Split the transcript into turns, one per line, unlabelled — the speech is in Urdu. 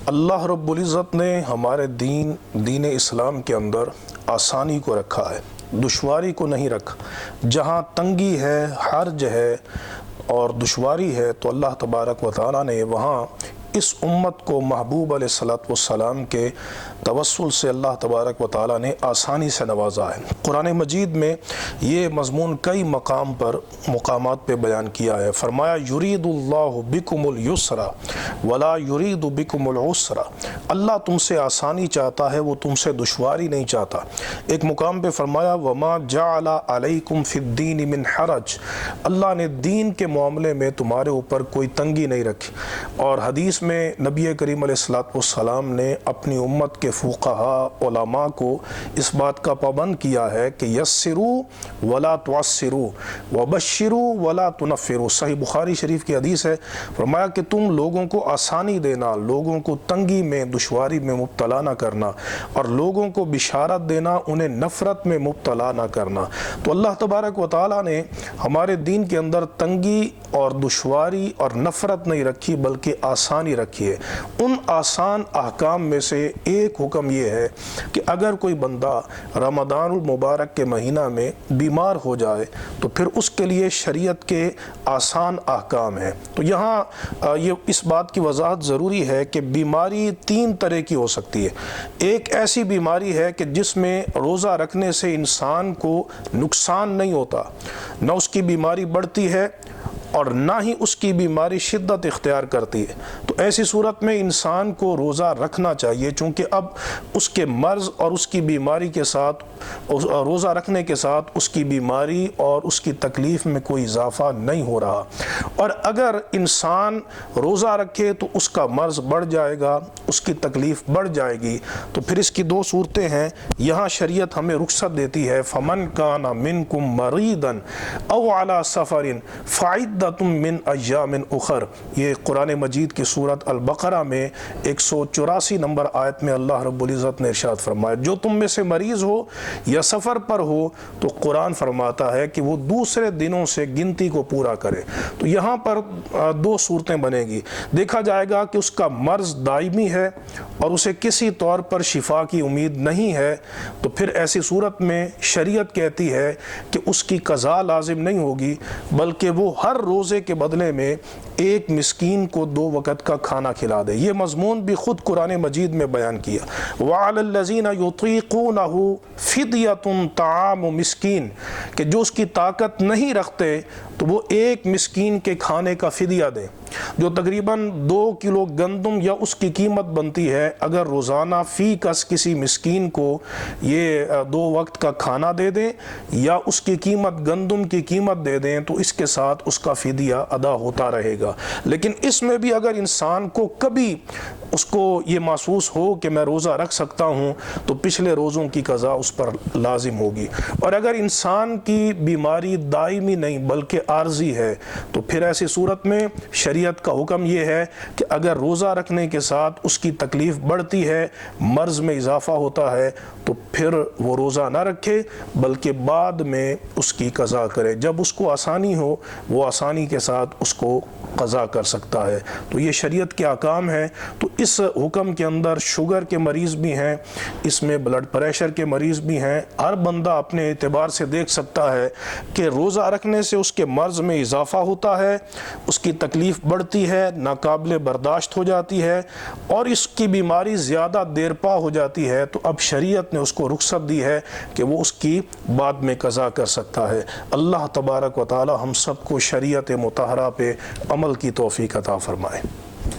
اللہ رب العزت نے ہمارے دین اسلام کے اندر آسانی کو رکھا ہے، دشواری کو نہیں رکھا۔ جہاں تنگی ہے، حرج ہے اور دشواری ہے تو اللہ تبارک و تعالیٰ نے وہاں اس امت کو محبوب علیہ الصلوۃ والسلام کے توسل سے اللہ تبارک و تعالیٰ نے آسانی سے نوازا ہے۔ قرآن مجید میں یہ مضمون کئی مقامات پہ بیان کیا ہے۔ فرمایا یرید اللہ بکم الیسر ولا یرید بکم العسر، اللہ تم سے آسانی چاہتا ہے، وہ تم سے دشواری نہیں چاہتا۔ ایک مقام پہ فرمایا وما جعل علیکم فی الدین من حرج، اللہ نے دین کے معاملے میں تمہارے اوپر کوئی تنگی نہیں رکھی۔ اور حدیث میں نبی کریم علیہ الصلوۃ والسلام نے اپنی امت کے فقہاء علماء کو اس بات کا پابند کیا ہے کہ یسروا ولا تعسروا وبشروا ولا تنفروا، صحیح بخاری شریف کی حدیث ہے۔ فرمایا کہ تم لوگوں کو آسانی دینا، لوگوں کو تنگی میں دشواری میں مبتلا نہ کرنا، اور لوگوں کو بشارت دینا، انہیں نفرت میں مبتلا نہ کرنا۔ تو اللہ تبارک و تعالیٰ نے ہمارے دین کے اندر تنگی اور دشواری اور نفرت نہیں رکھی بلکہ آسانی رکھی ہے۔ ان آسان احکام میں سے ایک حکم یہ ہے کہ اگر کوئی بندہ رمضان المبارک کے مہینہ میں بیمار ہو جائے تو پھر اس کے لیے شریعت کے آسان احکام ہیں۔ تو یہاں یہ اس بات کی وضاحت ضروری ہے کہ بیماری تین طرح کی ہو سکتی ہے۔ ایک ایسی بیماری ہے کہ جس میں روزہ رکھنے سے انسان کو نقصان نہیں ہوتا، نہ اس کی بیماری بڑھتی ہے اور نہ ہی اس کی بیماری شدت اختیار کرتی ہے۔ تو ایسی صورت میں انسان کو روزہ رکھنا چاہیے، چونکہ اب اس کے مرض اور اس کی بیماری کے ساتھ، روزہ رکھنے کے ساتھ اس کی بیماری اور اس کی تکلیف میں کوئی اضافہ نہیں ہو رہا۔ اور اگر انسان روزہ رکھے تو اس کا مرض بڑھ جائے گا، اس کی تکلیف بڑھ جائے گی۔ تو پھر اس کی دو صورتیں ہیں۔ یہاں شریعت ہمیں رخصت دیتی ہے فَمَنْ كَانَ مِنْكُمْ مَرِيضًا أَوْ عَلَى سَفَرٍ فَعِدَّةٌ مِّنْ أَيَّامٍ أُخَرَ، یہ قرآن مجید کی سورۃ البقرہ میں 184 نمبر آیت میں اللہ رب العزت نے ارشاد فرمایا جو تم میں سے مریض ہو یا سفر پر ہو تو قرآن فرماتا ہے کہ وہ دوسرے دنوں سے گنتی کو پورا کرے۔ تو یہاں پر دو صورتیں بنے گی۔ دیکھا جائے گا کہ اس کا مرض دائمی ہے اور اسے کسی طور پر شفا کی امید نہیں ہے، تو پھر ایسی صورت میں شریعت کہتی ہے کہ اس کی قضا لازم نہیں ہوگی بلکہ وہ ہر روزے کے بدلے میں ایک مسکین کو 2 وقت کا کھانا کھلا دے۔ یہ مضمون بھی خود قرآن مجید میں بیان کیا وَعَلَى الَّذِينَ يُطِيقُونَهُ فِدْيَةٌ طَعَامُ مِسْكِين، کہ جو اس کی طاقت نہیں رکھتے تو وہ ایک مسکین کے کھانے کا فدیہ دیں، جو تقریباً 2 کلو گندم یا اس کی قیمت بنتی ہے۔ اگر روزانہ فی کس کسی مسکین کو یہ 2 وقت کا کھانا دے دیں یا اس کی قیمت گندم کی قیمت دے دیں تو اس کے ساتھ اس کا فدیہ ادا ہوتا رہے گا۔ لیکن اس میں بھی اگر انسان کو کبھی اس کو یہ محسوس ہو کہ میں روزہ رکھ سکتا ہوں تو پچھلے روزوں کی قضا اس پر لازم ہوگی۔ اور اگر انسان کی بیماری دائمی نہیں بلکہ عارضی ہے تو پھر ایسی صورت میں شریعت کا حکم یہ ہے کہ اگر روزہ رکھنے کے ساتھ اس کی تکلیف بڑھتی ہے، مرض میں اضافہ ہوتا ہے، تو پھر وہ روزہ نہ رکھے بلکہ بعد میں اس کی قضا کرے۔ جب اس کو آسانی ہو وہ آسانی کے ساتھ اس کو قضا کر سکتا ہے۔ تو یہ شریعت کے احکام ہیں۔ تو اس حکم کے اندر شوگر کے مریض بھی ہیں، اس میں بلڈ پریشر کے مریض بھی ہیں۔ ہر بندہ اپنے اعتبار سے دیکھ سکتا ہے کہ روزہ رکھنے سے اس کے مرض میں اضافہ ہوتا ہے، اس کی تکلیف بڑھتی ہے، ناقابل برداشت ہو جاتی ہے اور اس کی بیماری زیادہ دیر پا ہو جاتی ہے، تو اب شریعت نے اس کو رخصت دی ہے کہ وہ اس کی بعد میں قضا کر سکتا ہے۔ اللہ تبارک و تعالی ہم سب کو شریعت مطہرہ پہ عمل کی توفیق عطا فرمائے۔